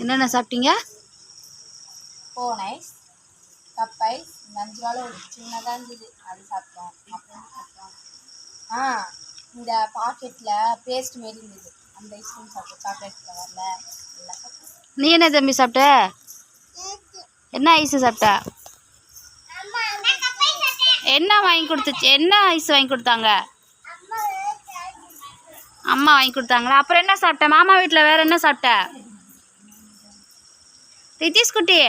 என்னென்ன சாப்பிட்டீங்க? Cone ice, cup ice, 5 ரூபால ஒரு சின்னதாக இருந்தது, அது சாப்பிட்டோம். அப்புறம் சாப்பிட்டோம் இந்த பாக்கெட்டில் பேஸ்ட் மாரி இருந்தது, அந்த ஐஸ்கிரீம் சாப்பிட்டோம். சாக்லேட் ஃப்ளவரில் எல்லாம் சாப்பிட்டோம். நீ என்ன தம்பி சாப்பிட்ட? என்ன ஐஸ் சாப்பிட்ட? என்ன வாங்கி கொடுத்துச்சு? என்ன ஐஸ் வாங்கி கொடுத்தாங்க? அம்மா வாங்கி கொடுத்தாங்களா? அப்புறம் என்ன சாப்பிட்ட? மாமா வீட்டில் வேற என்ன சாப்பிட்ட? ரித்தீஷ் குட்டி,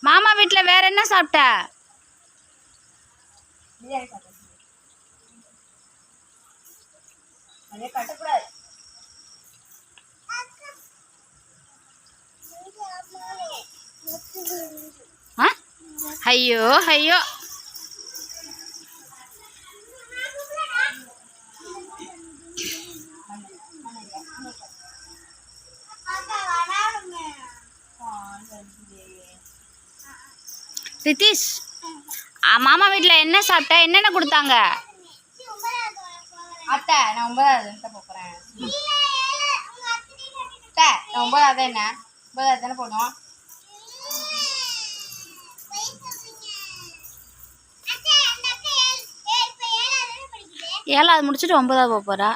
மாமா வீட்டில் வேற என்ன சாப்பிட்ட? பிரியாணி சாப்பிட்டோம். அதே கட்டக்கூடாது. ஐயோ ஐயோ, ரித்தீஷ், மாமா வீட்டில் என்ன சாப்பிட்ட? என்னென்ன கொடுத்தாங்க? அத்தை, நான் 9வது போகிறேன். அத்தை, நான் 9வது என்ன 9வது தானே போனோம். ஏழாவது முடிச்சுட்டு 9வது போக போகிறா.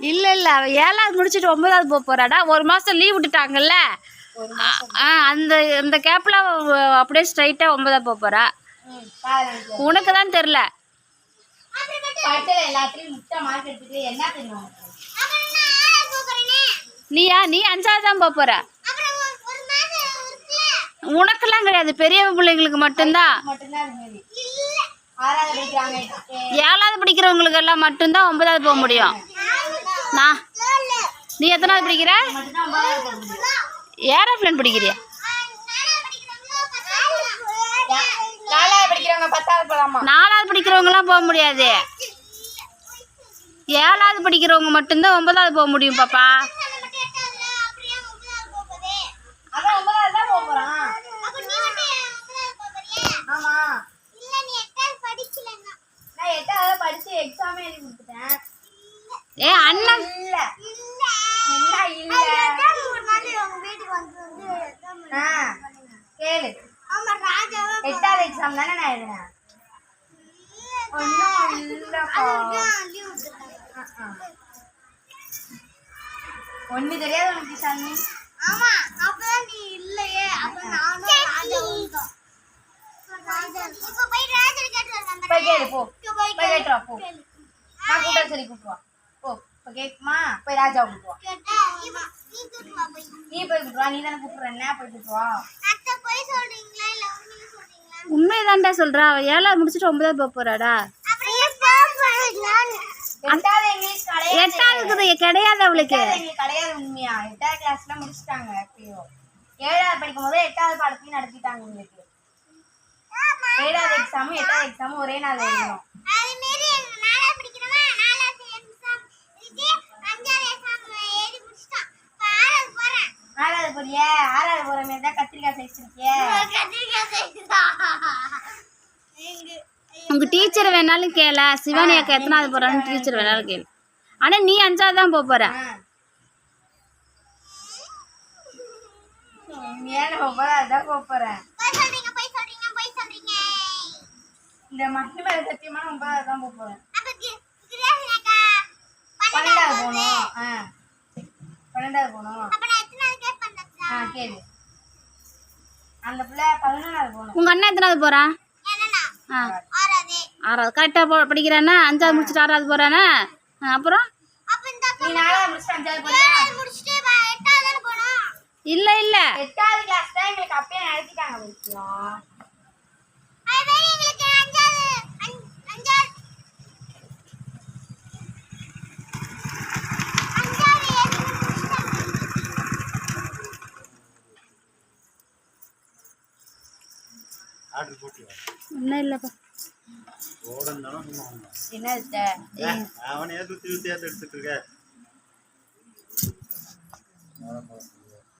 இல்லை இல்லை, அவள் 7வது முடிச்சுட்டு 9வது போக போகிறாடா. ஒரு மாதம் லீவ் விட்டுட்டாங்கல்ல, அந்த அந்த கேப்பில் அப்படியே ஸ்ட்ரைட்டாக 9வது போக போகிறா. உனக்கு தான் தெரில. நீயா? நீ 5வது தான் போக போகிற. உனக்கெல்லாம் கிடையாது, பெரிய பிள்ளைங்களுக்கு மட்டும்தான். 7வது படிக்கிறவங்களுக்கு எல்லாம் மட்டும்தான் 9வது போக முடியும். நீ எத்தனாவது படிக்கிற? ஏரோப்ளேன் படிக்கிறியா? 4வது படிக்கிறவங்கலாம் போக முடியாது. 7வது படிக்கிறவங்க மட்டும்தான் 9வது போக முடியும் பாப்பா. ஏ அண்ணன் கேளு, 8வது எக்ஸாம் தானே நான் எழுதினேன். ஒண்ணு தெரியாது உனக்கு சாமி. ஆமா, அப்பதான் நீ இல்லையே. அப்ப நானும் ராஜாவும் இப்ப போய் ராஜா கேட்டு போய் கேளு. போ போய் கேட்டு வா. போ, நான் கூட்ட சரி கூட்டு வா. போ, இப்ப கேக்குமா? போய் ராஜா கூட்டு வா. நீ போய் கூட்டு வா. நீ தானே கூப்பிடுற. என்ன போய் கூட்டு வா. அத்தை போய் சொல்றீங்களா இல்ல உண்மையிலே சொல்றீங்களா? உண்மைதான்டா சொல்றா. அவ 7வது முடிச்சுட்டு 9வது போக போறாடா. 8வது கிடையாது அவளுக்கு. கிடையாது உண்மையா. 8வது கிளாஸ்ல முடிச்சிட்டாங்க. 7வது படிக்கும் போது 8வது பாடத்தையும் நடத்திட்டாங்க. உங்களுக்கு 7வது எக்ஸாமும் 8வது எக்ஸாமும் ஒரே நாள் எழுதணும். ஆறாவது போறிய? 6வது போற மாதிரி தான் கத்திரிக்காய் சைஸ் இருக்கிய. உங்க டீச்சர் வேணாலும் கேள. சிவானி அக்கா எத்தனாவது போறான்னு டீச்சர் வேணாலும் கேளு. ஆனா நீ 5வது தான் போக போற. இந்த மட்டு மேல சத்தியமான 9வது தான் போக போறேன். 12வது போகணும். 12வது போகணும். கேளு, அந்த பிள்ளை 11வது போகணும். உங்க அண்ணன் எத்தனாவது போறான்? 6வது. கரெக்டா படிக்கிறானா? 5வது முடிச்சுட்டு 6வது போறானா? அப்புறம் நீ 4வது முடிச்சுட்டு 5வது போறியா? இல்ல இல்ல, 8வது கிளாஸ் தான் எங்களுக்கு அப்பயே நடத்திட்டாங்க. விஷயம் ஒன்றும் இல்லைப்பா. என்ன அவனே சுத்தி சுத்தி எடுத்துட்டு இருக்க.